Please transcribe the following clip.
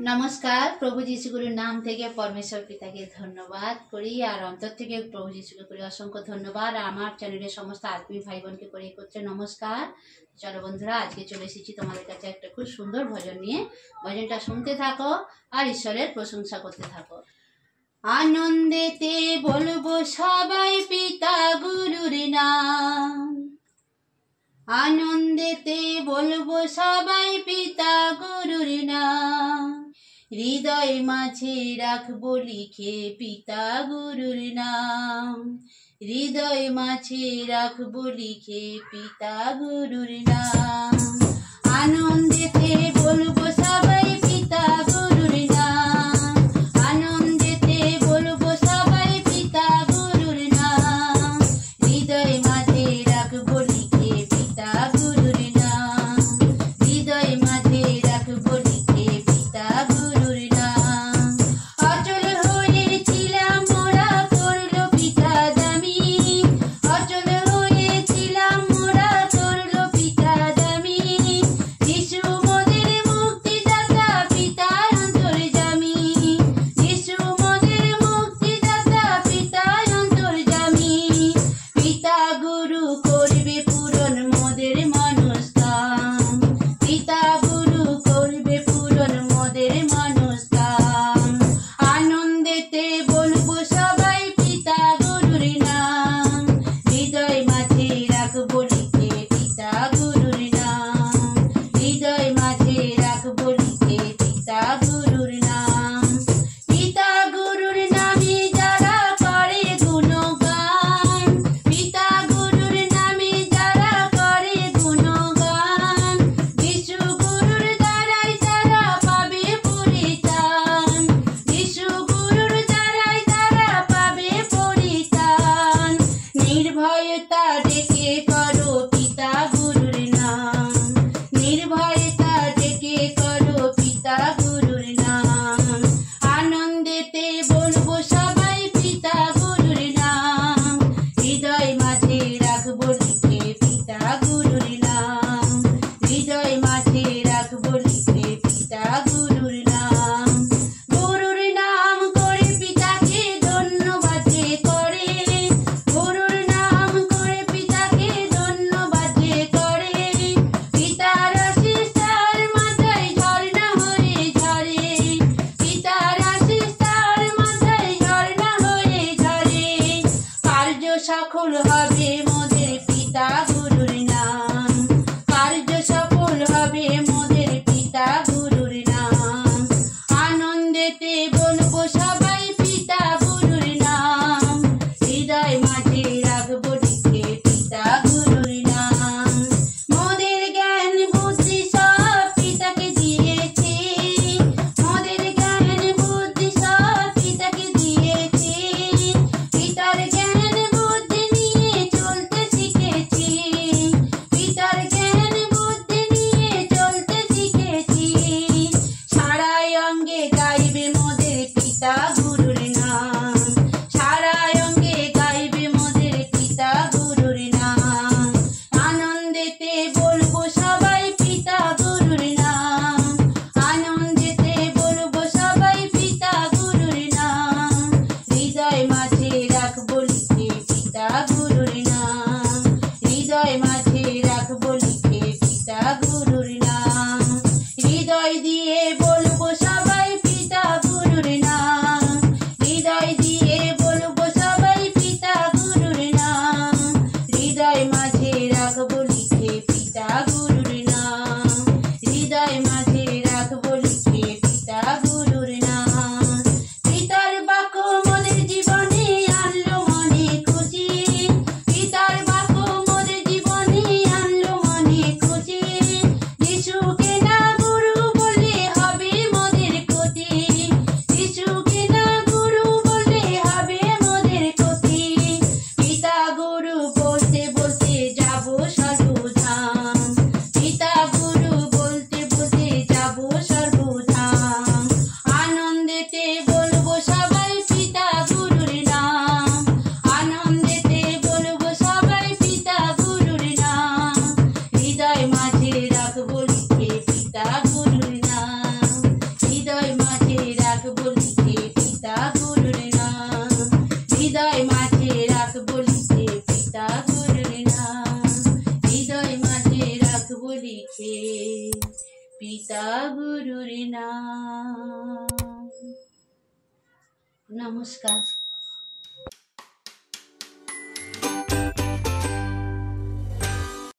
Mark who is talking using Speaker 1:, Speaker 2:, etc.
Speaker 1: নমস্কার। প্রভু যিশুগুরুর নাম থেকে পরমেশ্বর পিতাকে ধন্যবাদ করি আর অন্তর থেকে প্রভু যিশুকে করি অসংখ্য ধন্যবাদ। আমার চ্যানেলের সমস্ত আত্মীয় ভাই বোনকে করে করছে নমস্কার। চলো বন্ধুরা, আজকে চলে এসেছি তোমাদের কাছে একটা খুব সুন্দর ভজন নিয়ে। ভজনটা শুনতে থাকো আর ঈশ্বরের প্রশংসা করতে থাকো। আনন্দেতে বলবো সবাই পিতা গুরুর নাম, আনন্দেতে বলবো সবাই পিতা গুরুর নাম। হৃদয় মাঝে রাখবো লিখে পিতা গুরুর নাম, হৃদয় মাঝে রাখবো লিখে পিতা গুরুর নাম। আনন্দেতে বলবো সবাই পিতা গুরুর নাম, আনন্দেতে বলবো সবাই পিতা গুরুর নাম। হৃদয় মাঝে রাখবো লিখে পিতা গুরুর নাম, হৃদয় মাঝে রাখবো লিখে পিতা গুরুর নাম। অচল হয়েছিলাম মোরা করলো পিতা দামি, অচল হয়েছিলাম মোরা করলো পিতা দামি। যিশু লিখে পিতা গুরুর নাম। নমস্কার।